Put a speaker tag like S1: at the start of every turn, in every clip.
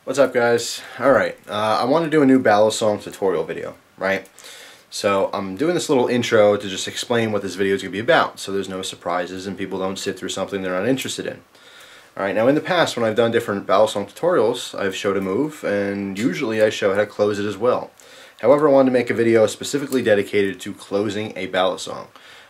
S1: What's up, guys? Alright, I want to do a new Balisong tutorial video, right? So I'm doing this little intro to just explain what this video is going to be about, so there's no surprises and people don't sit through something they're not interested in. Alright, now in the past when I've done different Balisong tutorials, I've showed a move, and usually I show how to close it as well. However, I wanted to make a video specifically dedicated to closing a Balisong.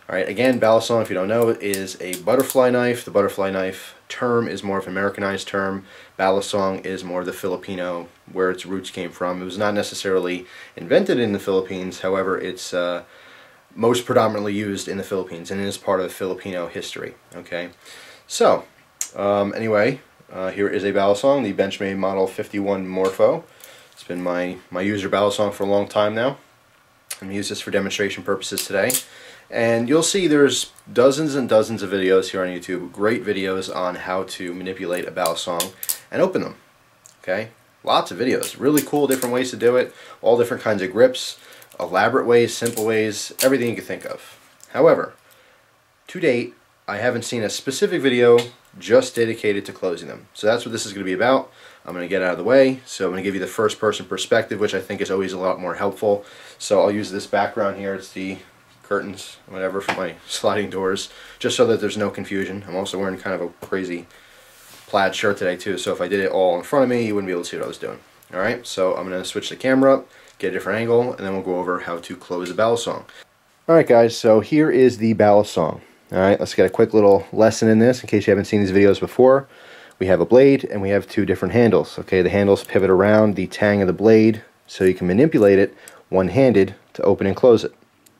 S1: Alright, again, Balisong, if you don't know, is a butterfly knife. The butterfly knife term is more of an Americanized term. Balisong is more of the Filipino, where its roots came from. It was not necessarily invented in the Philippines, however, it's most predominantly used in the Philippines, and it is part of Filipino history. Okay, so, anyway, here is a Balisong, the Benchmade Model 51 Morpho. It's been my user Balisong for a long time now. I'm going to use this for demonstration purposes today. And you'll see there's dozens and dozens of videos here on YouTube, great videos on how to manipulate a Balisong and open them. Okay, lots of videos, really cool different ways to do it, all different kinds of grips, elaborate ways, simple ways, everything you can think of. However, to date, I haven't seen a specific video just dedicated to closing them. So that's what this is going to be about. I'm going to get out of the way, so I'm going to give you the first person perspective, which I think is always a lot more helpful. So I'll use this background here. It's the curtains, whatever, for my sliding doors, just so that there's no confusion. I'm also wearing kind of a crazy plaid shirt today too, so if I did it all in front of me, you wouldn't be able to see what I was doing. Alright, so I'm going to switch the camera up, get a different angle, and then we'll go over how to close a Balisong. Alright guys, so here is the Balisong. Alright, let's get a quick little lesson in this in case you haven't seen these videos before. We have a blade and we have two different handles. Okay, the handles pivot around the tang of the blade so you can manipulate it one-handed to open and close it.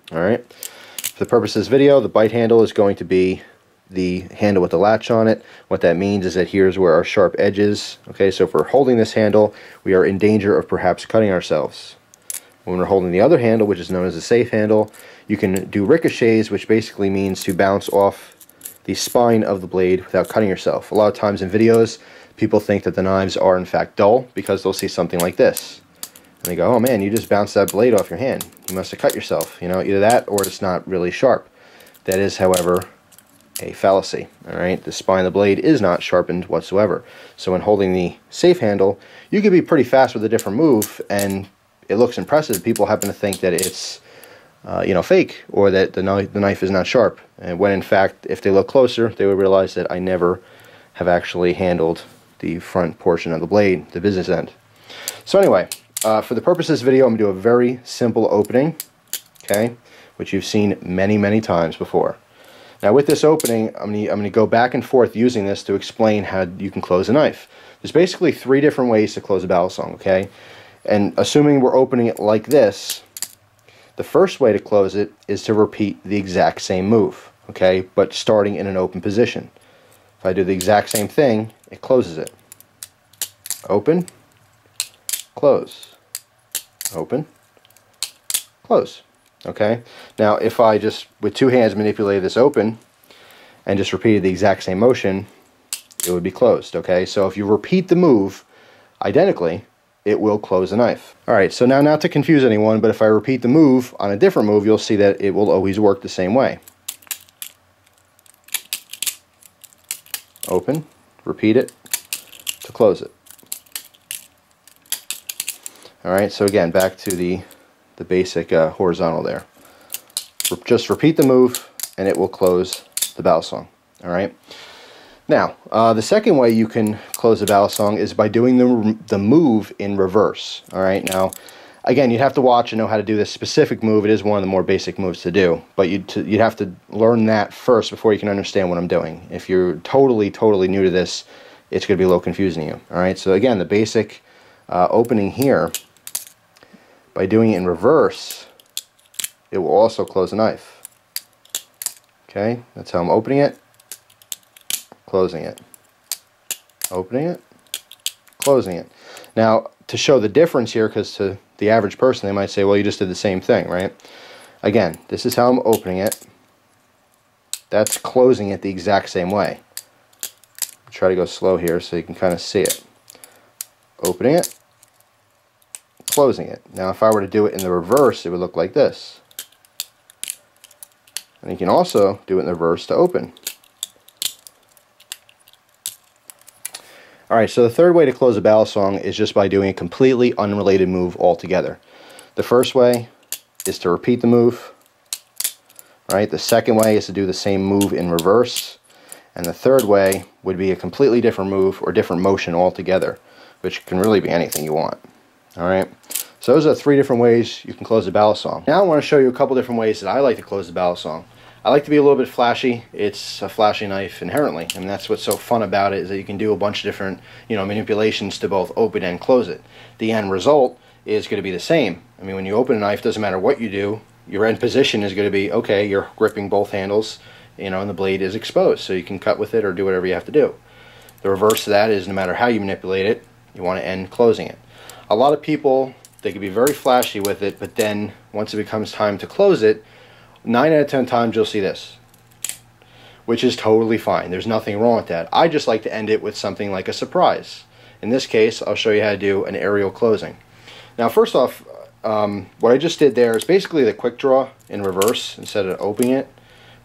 S1: Alright, for the purpose of this video, the bite handle is going to be the handle with the latch on it. What that means is that here's where our sharp edge is. Okay, so if we're holding this handle, we are in danger of perhaps cutting ourselves. When we're holding the other handle, which is known as a safe handle, you can do ricochets, which basically means to bounce off the spine of the blade without cutting yourself. A lot of times in videos, people think that the knives are in fact dull because they'll see something like this. And they go, oh man, you just bounced that blade off your hand. You must have cut yourself. You know, either that or it's not really sharp. That is, however, a fallacy. Alright, the spine of the blade is not sharpened whatsoever. So when holding the safe handle, you can be pretty fast with a different move, and it looks impressive. People happen to think that it's fake, or that the knife is not sharp. And when in fact, if they look closer, they would realize that I never have actually handled the front portion of the blade, the business end. So anyway, for the purpose of this video, I'm going to do a very simple opening, okay, which you've seen many, many times before. Now with this opening, I'm going to go back and forth using this to explain how you can close a knife. There's basically three different ways to close a Balisong, okay? And assuming we're opening it like this, the first way to close it is to repeat the exact same move, okay, but starting in an open position. If I do the exact same thing, it closes it. Open, close, open, close. Okay, now if I just with two hands manipulated this open and just repeated the exact same motion, it would be closed. Okay, so if you repeat the move identically, it will close the knife. Alright, so now not to confuse anyone, but if I repeat the move on a different move, you'll see that it will always work the same way. Open, repeat it to close it. Alright, so again, back to the basic horizontal there. Just repeat the move and it will close the Balisong. Alright. Now, the second way you can close the Balisong is by doing the move in reverse. Alright, now, again, you'd have to watch and know how to do this specific move. It is one of the more basic moves to do, but you'd have to learn that first before you can understand what I'm doing. If you're totally new to this, it's going to be a little confusing to you. Alright, so again, the basic opening here, by doing it in reverse, it will also close the knife. Okay, that's how I'm opening it, closing it, opening it, closing it. Now, to show the difference here, because to the average person, they might say, well, you just did the same thing, right? Again, this is how I'm opening it. That's closing it the exact same way. I'll try to go slow here so you can kind of see it. Opening it, closing it. Now if I were to do it in the reverse, it would look like this. And you can also do it in the reverse to open. Alright, so the third way to close a balisong is just by doing a completely unrelated move altogether. The first way is to repeat the move. Right? The second way is to do the same move in reverse. And the third way would be a completely different move or different motion altogether, which can really be anything you want. Alright, so those are 3 different ways you can close a balisong. Now I want to show you a couple different ways that I like to close the balisong. I like to be a little bit flashy. It's a flashy knife inherently, and that's what's so fun about it, is that you can do a bunch of different, manipulations to both open and close it. The end result is going to be the same. I mean, when you open a knife, doesn't matter what you do, your end position is going to be, okay, you're gripping both handles, and the blade is exposed, so you can cut with it or do whatever you have to do. The reverse of that is no matter how you manipulate it, you want to end closing it. A lot of people, they can be very flashy with it, but then once it becomes time to close it, 9 out of 10 times you'll see this, which is totally fine. There's nothing wrong with that. I just like to end it with something like a surprise. In this case, I'll show you how to do an aerial closing. Now, first off, what I just did there is basically the quick draw in reverse. Instead of opening it,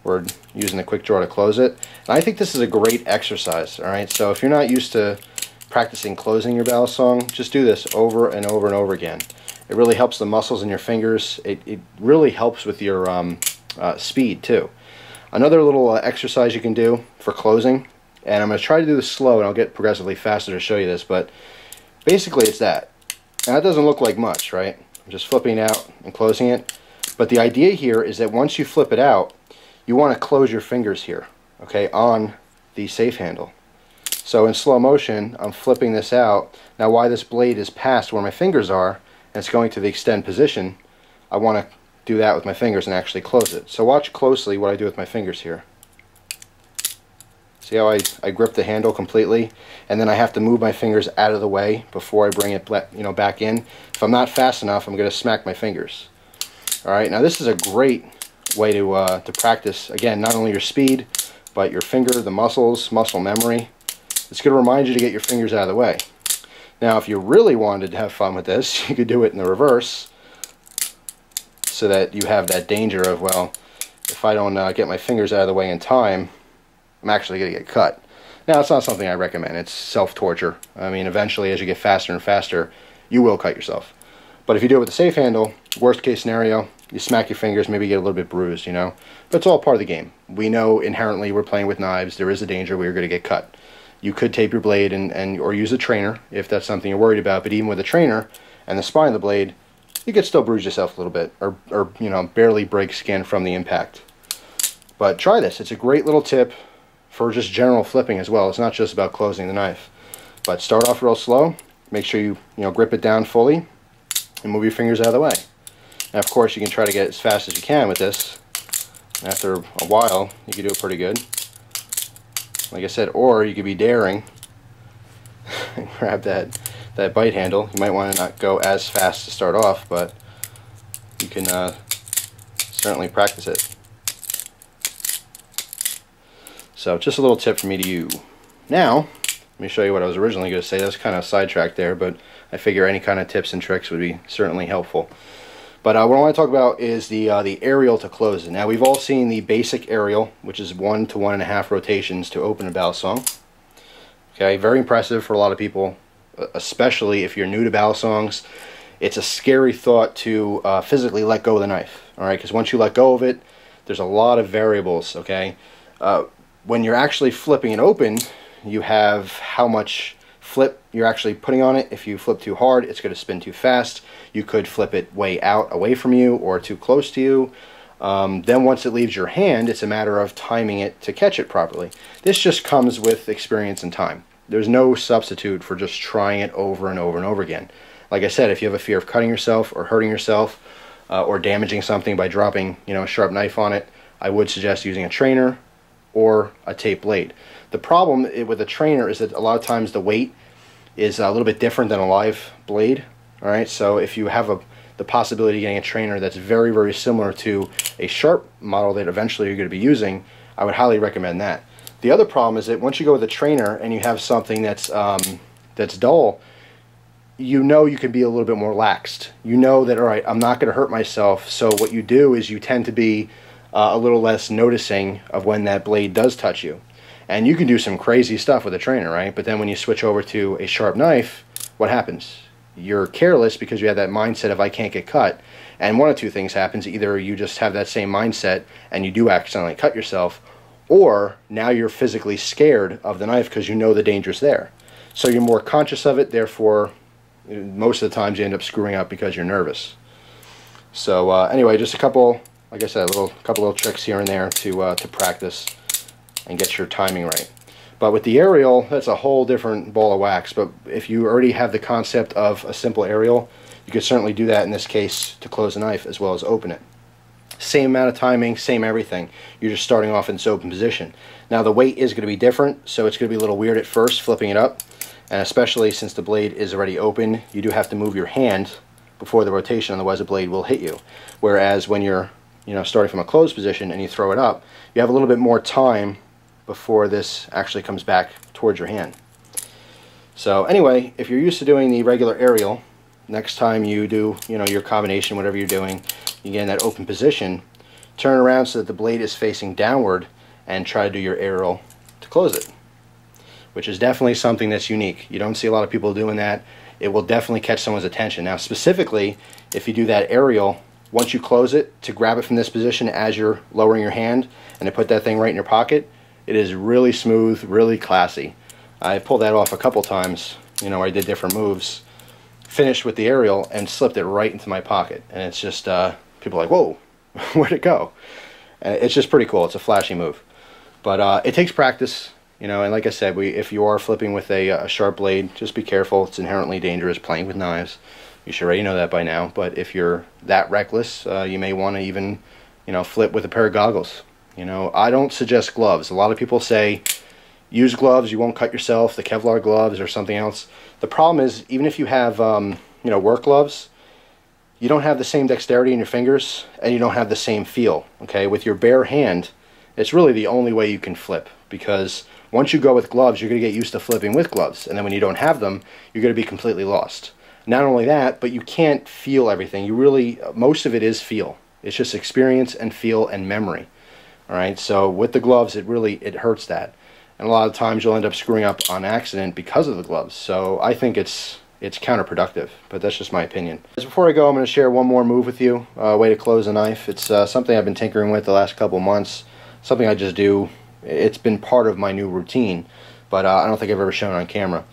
S1: we're using the quick draw to close it. And I think this is a great exercise. All right, so if you're not used to practicing closing your balisong, just do this over and over and over again. It really helps the muscles in your fingers. It really helps with your speed too. Another little exercise you can do for closing, and I'm going to try to do this slow and I'll get progressively faster to show you this, but basically it's that. Now that doesn't look like much, right? I'm just flipping it out and closing it. But the idea here is that once you flip it out, you want to close your fingers here, okay, on the safe handle. So in slow motion, I'm flipping this out. Now while this blade is past where my fingers are, and it's going to the extend position, I want to do that with my fingers and actually close it. So watch closely what I do with my fingers here. See how I grip the handle completely, and then I have to move my fingers out of the way before I bring it back in. If I'm not fast enough, I'm going to smack my fingers. Alright, now this is a great way to practice, again, not only your speed, but your finger, the muscles, muscle memory. It's going to remind you to get your fingers out of the way. Now, if you really wanted to have fun with this, you could do it in the reverse, so that you have that danger of, well, if I don't get my fingers out of the way in time, I'm actually going to get cut. Now, it's not something I recommend. It's self-torture. I mean, eventually, as you get faster and faster, you will cut yourself. But if you do it with the safe handle, worst case scenario, you smack your fingers, maybe get a little bit bruised, But it's all part of the game. We know inherently we're playing with knives. There is a danger we're going to get cut. You could tape your blade or use a trainer if that's something you're worried about, but even with a trainer and the spine of the blade, you could still bruise yourself a little bit or barely break skin from the impact. But try this. It's a great little tip for just general flipping as well. It's not just about closing the knife. But start off real slow. Make sure you grip it down fully and move your fingers out of the way. Now, of course, you can try to get as fast as you can with this. After a while, you can do it pretty good. Like I said, or you could be daring and grab that bite handle. You might want to not go as fast to start off, but you can certainly practice it. So just a little tip for me to you. Now, let me show you what I was originally going to say. That's kind of sidetracked there, but I figure any kind of tips and tricks would be certainly helpful. But what I want to talk about is the aerial to close it. Now, we've all seen the basic aerial, which is 1 to 1.5 rotations to open a balisong. Okay, very impressive for a lot of people, especially if you're new to balisongs. It's a scary thought to physically let go of the knife. All right, because once you let go of it, there's a lot of variables. Okay, when you're actually flipping it open, you have how much flip you're actually putting on it. If you flip too hard, it's going to spin too fast. You could flip it way out away from you or too close to you. Then once it leaves your hand, it's a matter of timing it to catch it properly. This just comes with experience and time. There's no substitute for just trying it over and over and over again. Like I said, if you have a fear of cutting yourself or hurting yourself or damaging something by dropping a sharp knife on it, I would suggest using a trainer or a tape blade. The problem with a trainer is that a lot of times the weight is a little bit different than a live blade. All right, so if you have the possibility of getting a trainer that's very, very similar to a sharp model that eventually you're going to be using, I would highly recommend that. The other problem is that once you go with a trainer and you have something that's dull, you can be a little bit more laxed. You know that, all right, I'm not going to hurt myself, so what you do is you tend to be a little less noticing of when that blade does touch you. And you can do some crazy stuff with a trainer, right? But then when you switch over to a sharp knife, what happens? You're careless because you have that mindset of I can't get cut. And one of two things happens. Either you just have that same mindset and you do accidentally cut yourself, or now you're physically scared of the knife because you know the danger's there. So you're more conscious of it, therefore most of the times you end up screwing up because you're nervous. So anyway, just a couple, like I said, couple little tricks here and there to practice and get your timing right. But with the aerial, that's a whole different ball of wax. But if you already have the concept of a simple aerial, you could certainly do that in this case to close a knife as well as open it. Same amount of timing, same everything. You're just starting off in its open position. Now the weight is going to be different, so it's going to be a little weird at first flipping it up. And especially since the blade is already open, you do have to move your hand before the rotation, otherwise the blade will hit you. Whereas when you're starting from a closed position and you throw it up, you have a little bit more time before this actually comes back towards your hand. So anyway, if you're used to doing the regular aerial, next time you do your combination, whatever you're doing, you get in that open position, turn around so that the blade is facing downward and try to do your aerial to close it, which is definitely something that's unique. You don't see a lot of people doing that. It will definitely catch someone's attention. Now specifically, if you do that aerial, once you close it, to grab it from this position as you're lowering your hand and to put that thing right in your pocket, it is really smooth, really classy. I pulled that off a couple times, I did different moves, finished with the aerial and slipped it right into my pocket. And it's just, people are like, whoa, where'd it go? And it's just pretty cool. It's a flashy move. But it takes practice, and like I said, if you are flipping with a sharp blade, just be careful. It's inherently dangerous playing with knives. You should already know that by now. But if you're that reckless, you may want to even, flip with a pair of goggles. I don't suggest gloves. A lot of people say, use gloves, you won't cut yourself, the Kevlar gloves or something else. The problem is, even if you have, work gloves, you don't have the same dexterity in your fingers, and you don't have the same feel, okay? With your bare hand, it's really the only way you can flip, because once you go with gloves, you're going to get used to flipping with gloves, and then when you don't have them, you're going to be completely lost. Not only that, but you can't feel everything. Most of it is feel. It's just experience and feel and memory. All right, so with the gloves, it hurts that. And a lot of times you'll end up screwing up on accident because of the gloves. So I think it's counterproductive, but that's just my opinion. Before I go, I'm going to share one more move with you, a way to close a knife. It's something I've been tinkering with the last couple months, something I just do. It's been part of my new routine, but I don't think I've ever shown it on camera.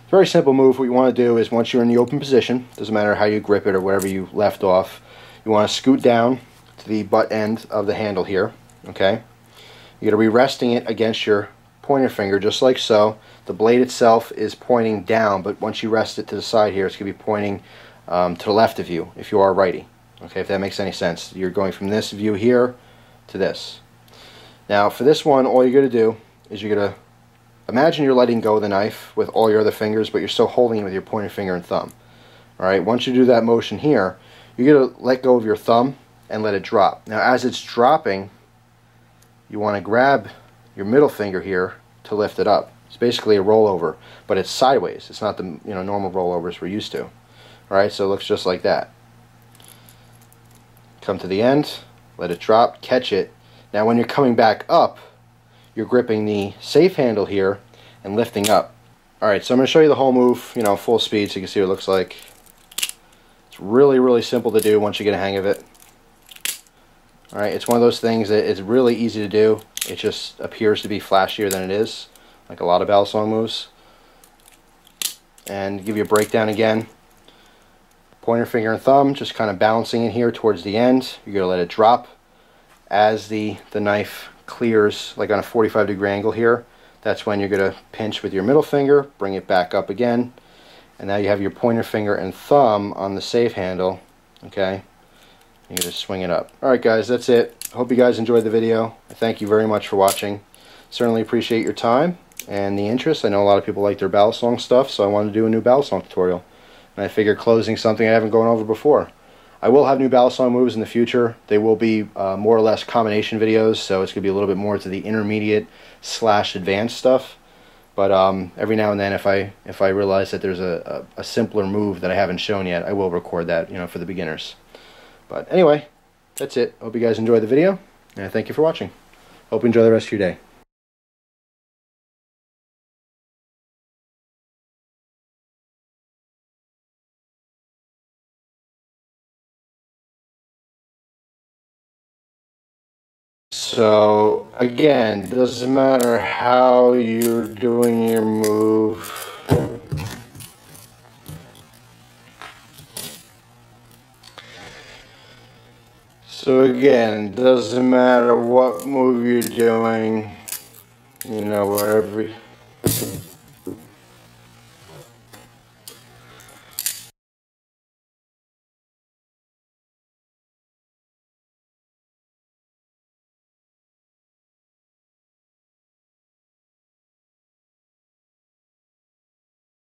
S1: Very simple move. What you want to do is, once you're in the open position, doesn't matter how you grip it or wherever you left off, you want to scoot down to the butt end of the handle here, okay? You're going to be resting it against your pointer finger, just like so. The blade itself is pointing down, but once you rest it to the side here, it's going to be pointing to the left of you, if you are righty. Okay, if that makes any sense. You're going from this view here to this. Now, for this one, all you're going to do is you're going to imagine you're letting go of the knife with all your other fingers, but you're still holding it with your pointer finger and thumb. Alright, once you do that motion here, you're going to let go of your thumb and let it drop. Now, as it's dropping, you want to grab your middle finger here to lift it up. It's basically a rollover, but it's sideways. It's not the normal rollovers we're used to. Alright, so it looks just like that. Come to the end, let it drop, catch it. Now when you're coming back up, you're gripping the safe handle here and lifting up. Alright, so I'm going to show you the whole move, full speed, so you can see what it looks like. It's really, really simple to do once you get a hang of it. Alright, it's one of those things that is really easy to do. It just appears to be flashier than it is, like a lot of Balisong moves. And give you a breakdown again. Pointer finger and thumb, just kind of balancing it here towards the end. You're going to let it drop. As the knife clears, like on a 45-degree angle here, that's when you're going to pinch with your middle finger, bring it back up again, and now you have your pointer finger and thumb on the safe handle, okay? You just swing it up. Alright guys, that's it. Hope you guys enjoyed the video. I thank you very much for watching. Certainly appreciate your time and the interest. I know a lot of people like their Balisong stuff, so I wanted to do a new Balisong tutorial. And I figured closing something I haven't gone over before. I will have new Balisong moves in the future. They will be more or less combination videos, so it's going to be a little bit more to the intermediate / advanced stuff. But every now and then, if I realize that there's a simpler move that I haven't shown yet, I will record that, for the beginners. But anyway, that's it. Hope you guys enjoyed the video, and I thank you for watching. Hope you enjoy the rest of your day. So again, doesn't matter how you're doing your move. So again, doesn't matter what move you're doing, you know, wherever